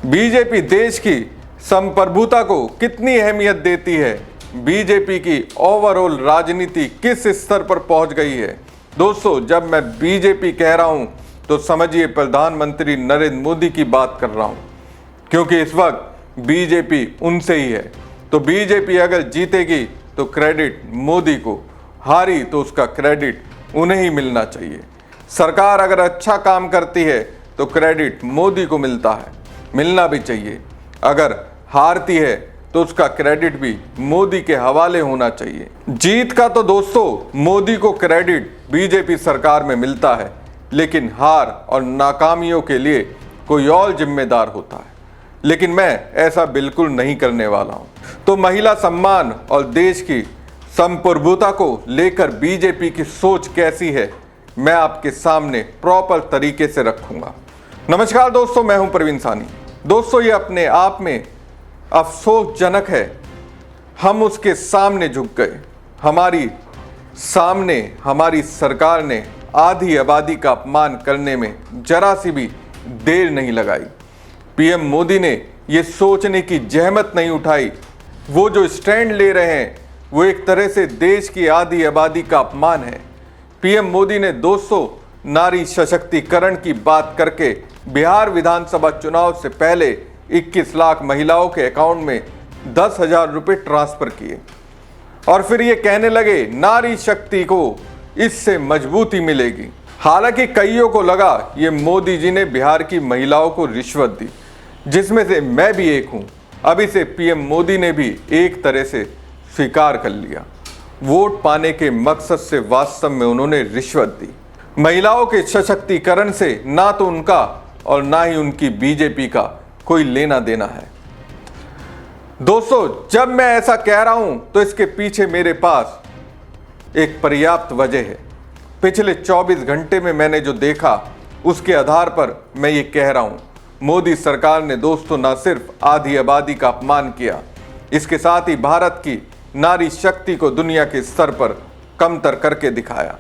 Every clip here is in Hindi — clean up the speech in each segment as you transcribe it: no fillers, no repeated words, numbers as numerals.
बीजेपी देश की संप्रभुता को कितनी अहमियत देती है, बीजेपी की ओवरऑल राजनीति किस स्तर पर पहुंच गई है। दोस्तों, जब मैं बीजेपी कह रहा हूं तो समझिए प्रधानमंत्री नरेंद्र मोदी की बात कर रहा हूं, क्योंकि इस वक्त बीजेपी उनसे ही है। तो बीजेपी अगर जीतेगी तो क्रेडिट मोदी को, हारी तो उसका क्रेडिट उन्हें ही मिलना चाहिए। सरकार अगर अच्छा काम करती है तो क्रेडिट मोदी को मिलता है, मिलना भी चाहिए। अगर हारती है तो उसका क्रेडिट भी मोदी के हवाले होना चाहिए। जीत का तो दोस्तों मोदी को क्रेडिट बीजेपी सरकार में मिलता है, लेकिन हार और नाकामियों के लिए कोई और जिम्मेदार होता है। लेकिन मैं ऐसा बिल्कुल नहीं करने वाला हूं। तो महिला सम्मान और देश की संप्रभुता को लेकर बीजेपी की सोच कैसी है, मैं आपके सामने प्रॉपर तरीके से रखूंगा। नमस्कार दोस्तों, मैं हूं प्रवीण सानी। दोस्तों, ये अपने आप में अफसोसजनक है, हम उसके सामने झुक गए। हमारी सरकार ने आधी आबादी का अपमान करने में जरा सी भी देर नहीं लगाई। पीएम मोदी ने ये सोचने की जहमत नहीं उठाई, वो जो स्टैंड ले रहे हैं वो एक तरह से देश की आधी आबादी का अपमान है। पीएम मोदी ने दोस्तों नारी सशक्तिकरण की बात करके बिहार विधानसभा चुनाव से पहले 21 लाख महिलाओं के अकाउंट में 10,000 रुपये ट्रांसफर किए और फिर ये कहने लगे नारी शक्ति को इससे मजबूती मिलेगी। हालांकि कईयों को लगा ये मोदी जी ने बिहार की महिलाओं को रिश्वत दी, जिसमें से मैं भी एक हूं। अब इसे पीएम मोदी ने भी एक तरह से स्वीकार कर लिया। वोट पाने के मकसद से वास्तव में उन्होंने रिश्वत दी। महिलाओं के सशक्तिकरण से ना तो उनका और ना ही उनकी बीजेपी का कोई लेना देना है। दोस्तों, जब मैं ऐसा कह रहा हूं तो इसके पीछे मेरे पास एक पर्याप्त वजह है। पिछले 24 घंटे में मैंने जो देखा उसके आधार पर मैं ये कह रहा हूं। मोदी सरकार ने दोस्तों न सिर्फ आधी आबादी का अपमान किया, इसके साथ ही भारत की नारी शक्ति को दुनिया के स्तर पर कमतर करके दिखाया।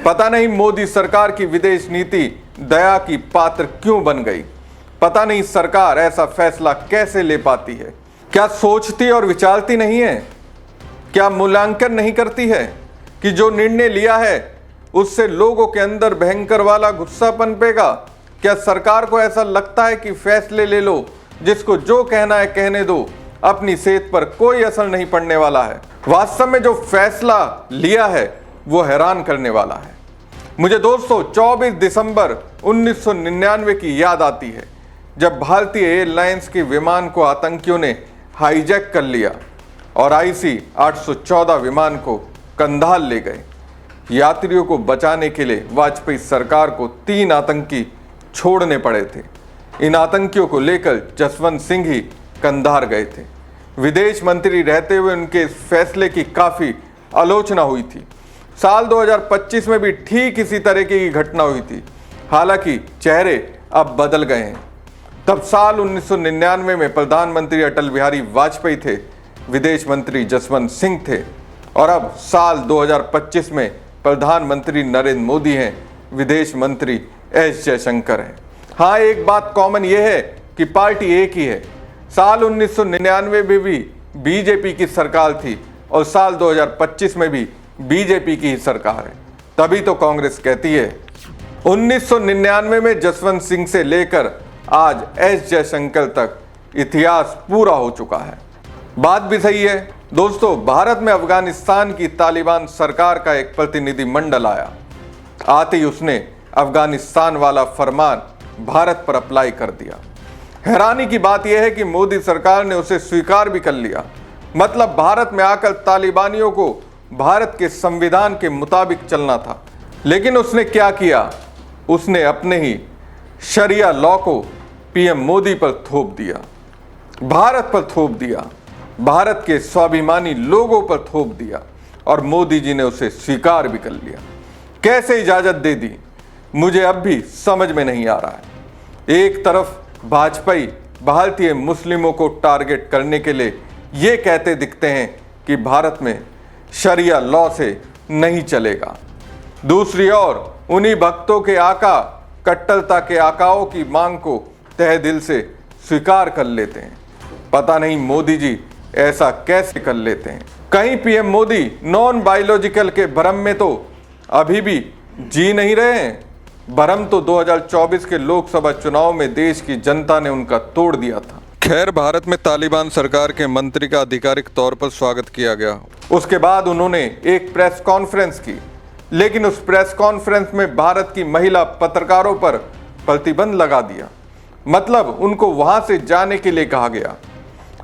पता नहीं मोदी सरकार की विदेश नीति दया की पात्र क्यों बन गई। पता नहीं सरकार ऐसा फैसला कैसे ले पाती है। क्या सोचती और विचारती नहीं है? क्या मूल्यांकन नहीं करती है कि जो निर्णय लिया है उससे लोगों के अंदर भयंकर वाला गुस्सा पनपेगा? क्या सरकार को ऐसा लगता है कि फैसले ले लो, जिसको जो कहना है कहने दो, अपनी सेहत पर कोई असर नहीं पड़ने वाला है? वास्तव में जो फैसला लिया है वो हैरान करने वाला है। मुझे दोस्तों 24 दिसंबर 1999 की याद आती है, जब भारतीय एयरलाइंस के विमान को आतंकियों ने हाईजैक कर लिया और IC 814 विमान को कंधार ले गए। यात्रियों को बचाने के लिए वाजपेयी सरकार को 3 आतंकी छोड़ने पड़े थे। इन आतंकियों को लेकर जसवंत सिंह ही कंधार गए थे। विदेश मंत्री रहते हुए उनके इस फैसले की काफ़ी आलोचना हुई थी। साल 2025 में भी ठीक इसी तरह की घटना हुई थी। हालांकि चेहरे अब बदल गए हैं। तब साल 1999 में प्रधानमंत्री अटल बिहारी वाजपेयी थे, विदेश मंत्री जसवंत सिंह थे, और अब साल 2025 में प्रधानमंत्री नरेंद्र मोदी हैं, विदेश मंत्री एस जयशंकर हैं। हाँ, एक बात कॉमन यह है कि पार्टी एक ही है। साल 1999 में भी बीजेपी की सरकार थी और साल 2025 में भी बीजेपी की ही सरकार है। तभी तो कांग्रेस कहती है 1999 में जसवंत सिंह से लेकर आज एस जयशंकर तक इतिहास पूरा हो चुका है। बात भी सही है दोस्तों। भारत में अफगानिस्तान की तालिबान सरकार का एक प्रतिनिधिमंडल आया। आते ही उसने अफगानिस्तान वाला फरमान भारत पर अप्लाई कर दिया। हैरानी की बात यह है कि मोदी सरकार ने उसे स्वीकार भी कर लिया। मतलब भारत में आकर तालिबानियों को भारत के संविधान के मुताबिक चलना था। लेकिन उसने क्या किया? उसने अपने ही शरिया लॉ को पीएम मोदी पर थोप दिया, भारत पर थोप दिया, भारत के स्वाभिमानी लोगों पर थोप दिया, और मोदी जी ने उसे स्वीकार भी कर लिया। कैसे इजाजत दे दी, मुझे अब भी समझ में नहीं आ रहा है। एक तरफ भाजपा भारतीय मुस्लिमों को टारगेट करने के लिए ये कहते दिखते हैं कि भारत में शरिया लॉ से नहीं चलेगा। दूसरी ओर उन्हीं भक्तों के आका कट्टरता के आकाओं की मांग को तहे दिल से स्वीकार कर लेते हैं। पता नहीं मोदी जी ऐसा कैसे कर लेते हैं। कहीं पीएम मोदी नॉन बायोलॉजिकल के भ्रम में तो अभी भी जी नहीं रहे हैं। भ्रम तो 2024 के लोकसभा चुनाव में देश की जनता ने उनका तोड़ दिया था। खैर, भारत में तालिबान सरकार के मंत्री का आधिकारिक तौर पर स्वागत किया गया। उसके बाद उन्होंने एक प्रेस कॉन्फ्रेंस की, लेकिन उस प्रेस कॉन्फ्रेंस में भारत की महिला पत्रकारों पर प्रतिबंध लगा दिया। मतलब उनको वहां से जाने के लिए कहा गया।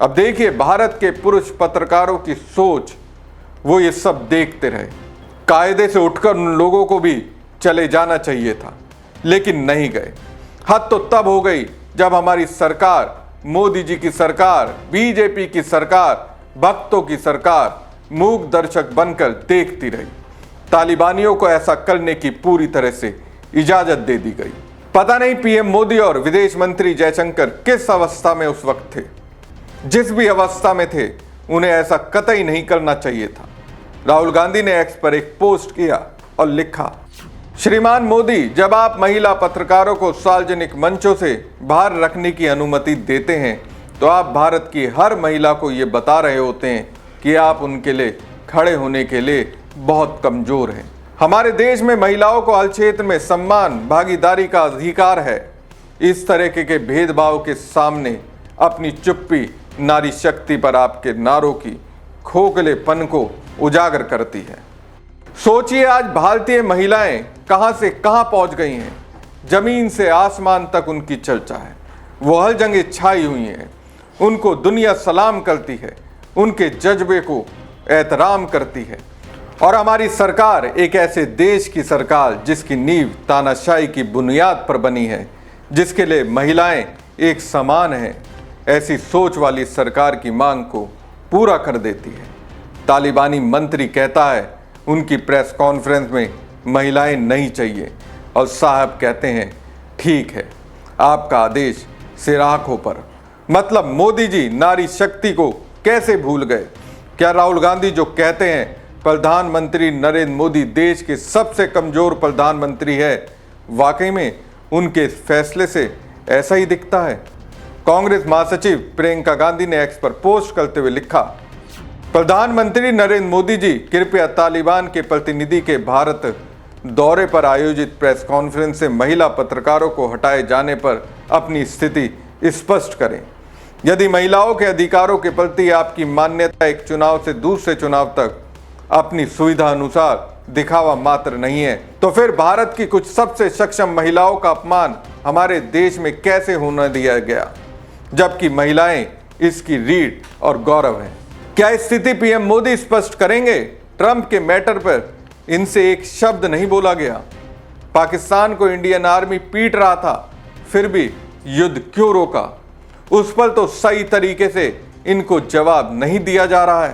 अब देखिए, भारत के पुरुष पत्रकारों की सोच, वो ये सब देखते रहे। कायदे से उठकर उन लोगों को भी चले जाना चाहिए था, लेकिन नहीं गए। हद तो तब हो गई जब हमारी सरकार, मोदी जी की सरकार, बीजेपी की सरकार, भक्तों की सरकार मूक दर्शक बनकर देखती रही। तालिबानियों को ऐसा करने की पूरी तरह से इजाजत दे दी गई। पता नहीं पीएम मोदी और विदेश मंत्री जयशंकर किस अवस्था में उस वक्त थे। जिस भी अवस्था में थे, उन्हें ऐसा कतई नहीं करना चाहिए था। राहुल गांधी ने एक्स पर एक पोस्ट किया और लिखा, श्रीमान मोदी, जब आप महिला पत्रकारों को सार्वजनिक मंचों से बाहर रखने की अनुमति देते हैं तो आप भारत की हर महिला को ये बता रहे होते हैं कि आप उनके लिए खड़े होने के लिए बहुत कमजोर हैं। हमारे देश में महिलाओं को हर क्षेत्र में सम्मान, भागीदारी का अधिकार है। इस तरह के भेदभाव के सामने अपनी चुप्पी नारी शक्ति पर आपके नारों की खोखलेपन को उजागर करती है। सोचिए, आज भारतीय महिलाएं कहां से कहां पहुंच गई हैं। जमीन से आसमान तक उनकी चर्चा है। वो हर जगह छाई हुई हैं। उनको दुनिया सलाम करती है, उनके जज्बे को एहतराम करती है। और हमारी सरकार एक ऐसे देश की सरकार जिसकी नींव तानाशाही की बुनियाद पर बनी है, जिसके लिए महिलाएं एक समान हैं, ऐसी सोच वाली सरकार की मांग को पूरा कर देती है। तालिबानी मंत्री कहता है उनकी प्रेस कॉन्फ्रेंस में महिलाएं नहीं चाहिए, और साहब कहते हैं ठीक है, आपका आदेश सिर आंखों पर। मतलब मोदी जी नारी शक्ति को कैसे भूल गए? क्या राहुल गांधी जो कहते हैं प्रधानमंत्री नरेंद्र मोदी देश के सबसे कमजोर प्रधानमंत्री है, वाकई में उनके फैसले से ऐसा ही दिखता है? कांग्रेस महासचिव प्रियंका गांधी ने एक्स पर पोस्ट करते हुए लिखा, प्रधानमंत्री नरेंद्र मोदी जी, कृपया तालिबान के प्रतिनिधि के भारत दौरे पर आयोजित प्रेस कॉन्फ्रेंस से महिला पत्रकारों को हटाए जाने पर अपनी स्थिति स्पष्ट करें। यदि महिलाओं के अधिकारों के प्रति आपकी मान्यता एक चुनाव से दूसरे चुनाव तक अपनी सुविधा अनुसार दिखावा मात्र नहीं है, तो फिर भारत की कुछ सबसे सक्षम महिलाओं का अपमान हमारे देश में कैसे होने दिया गया, जबकि महिलाएं इसकी रीढ़ और गौरव हैं। क्या स्थिति पीएम मोदी स्पष्ट करेंगे? ट्रंप के मैटर पर इनसे एक शब्द नहीं बोला गया। पाकिस्तान को इंडियन आर्मी पीट रहा था, फिर भी युद्ध क्यों रोका? उस पर तो सही तरीके से इनको जवाब नहीं दिया जा रहा है।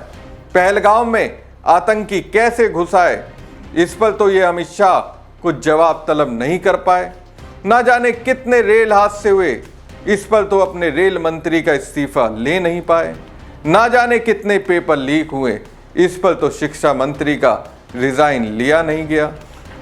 पहलगाम में आतंकी कैसे घुसाए, इस पर तो ये अमित शाह कुछ जवाब तलब नहीं कर पाए। ना जाने कितने रेल हादसे हुए, इस पर तो अपने रेल मंत्री का इस्तीफा ले नहीं पाए। ना जाने कितने पेपर लीक हुए, इस पर तो शिक्षा मंत्री का रिजाइन लिया नहीं गया।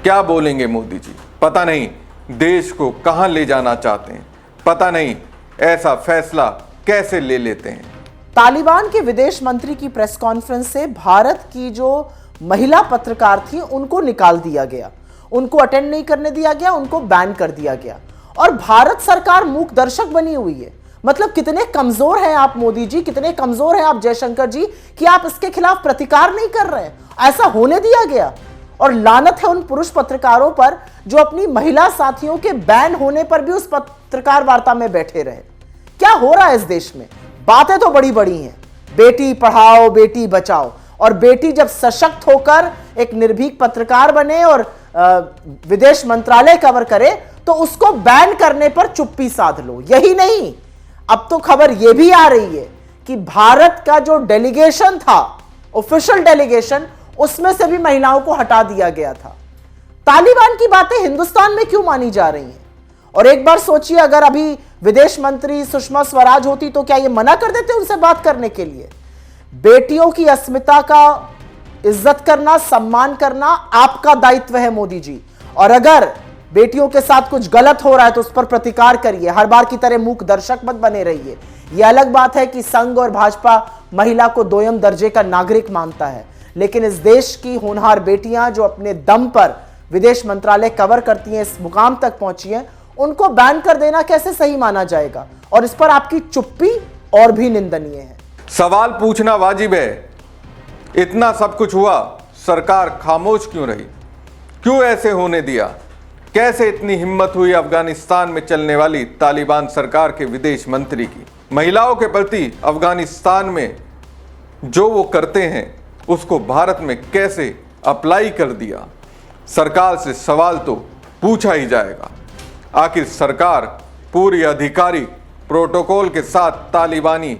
क्या बोलेंगे मोदी जी? पता नहीं देश को कहां ले जाना चाहते हैं, पता नहीं ऐसा फैसला कैसे ले लेते हैं। तालिबान के विदेश मंत्री की प्रेस कॉन्फ्रेंस से भारत की जो महिला पत्रकार थी उनको निकाल दिया गया, उनको अटेंड नहीं करने दिया गया, उनको बैन कर दिया गया। और भारत सरकार मूक दर्शक बनी हुई है। मतलब कितने कमजोर हैं आप मोदी जी, कितने कमजोर हैं आप जयशंकर जी कि आप इसके खिलाफ प्रतिकार नहीं कर रहे हैं। ऐसा होने दिया गया। और लानत है उन पुरुष पत्रकारों पर जो अपनी महिला साथियों के बैन होने पर भी उस पत्रकार वार्ता में बैठे रहे। क्या हो रहा है इस देश में? बातें तो बड़ी बड़ी हैं, बेटी पढ़ाओ बेटी बचाओ, और बेटी जब सशक्त होकर एक निर्भीक पत्रकार बने और विदेश मंत्रालय कवर करे तो उसको बैन करने पर चुप्पी साध लो। यही नहीं, अब तो खबर यह भी आ रही है कि भारत का जो डेलीगेशन था, ऑफिशियल डेलीगेशन, उसमें से भी महिलाओं को हटा दिया गया था। तालिबान की बातें हिंदुस्तान में क्यों मानी जा रही हैं? और एक बार सोचिए, अगर अभी विदेश मंत्री सुषमा स्वराज होती तो क्या ये मना कर देते उनसे बात करने के लिए? बेटियों की अस्मिता का इज्जत करना, सम्मान करना आपका दायित्व है मोदी जी। और अगर बेटियों के साथ कुछ गलत हो रहा है तो उस पर प्रतिकार करिए, हर बार की तरह मूक दर्शक मत बने रहिए। यह अलग बात है कि संघ और भाजपा महिला को दोयम दर्जे का नागरिक मानता है, लेकिन इस देश की होनहार बेटियां जो अपने दम पर विदेश मंत्रालय कवर करती हैं, इस मुकाम तक पहुंची हैं, उनको बैन कर देना कैसे सही माना जाएगा? और इस पर आपकी चुप्पी और भी निंदनीय है। सवाल पूछना वाजिब है। इतना सब कुछ हुआ, सरकार खामोश क्यों रही? क्यों ऐसे होने दिया? कैसे इतनी हिम्मत हुई अफगानिस्तान में चलने वाली तालिबान सरकार के विदेश मंत्री की? महिलाओं के प्रति अफगानिस्तान में जो वो करते हैं उसको भारत में कैसे अप्लाई कर दिया? सरकार से सवाल तो पूछा ही जाएगा। आखिर सरकार पूरी आधिकारिक प्रोटोकॉल के साथ तालिबानी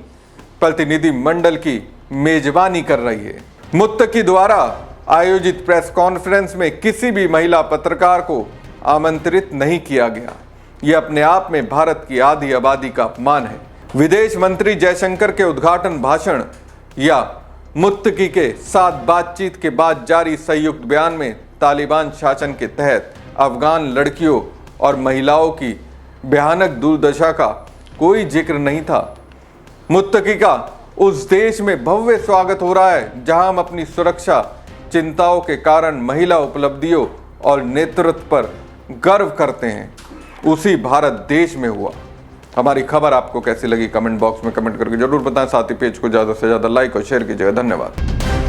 प्रतिनिधि मंडल की मेजबानी कर रही है। मुत्तकी द्वारा आयोजित प्रेस कॉन्फ्रेंस में किसी भी महिला पत्रकार को आमंत्रित नहीं किया गया। यह अपने आप में भारत की आधी आबादी का अपमान है। विदेश मंत्री जयशंकर के उद्घाटन भाषण या मुत्तकी के साथ बातचीत के बाद जारी संयुक्त बयान में तालिबान शासन के तहत अफगान लड़कियों और महिलाओं की भयानक दुर्दशा का कोई जिक्र नहीं था। मुत्तकी का उस देश में भव्य स्वागत हो रहा है जहां हम अपनी सुरक्षा चिंताओं के कारण महिला उपलब्धियों और नेतृत्व पर गर्व करते हैं, उसी भारत देश में हुआ। हमारी खबर आपको कैसी लगी कमेंट बॉक्स में कमेंट करके जरूर बताएं। साथ ही पेज को ज़्यादा से ज़्यादा लाइक और शेयर कीजिएगा। धन्यवाद।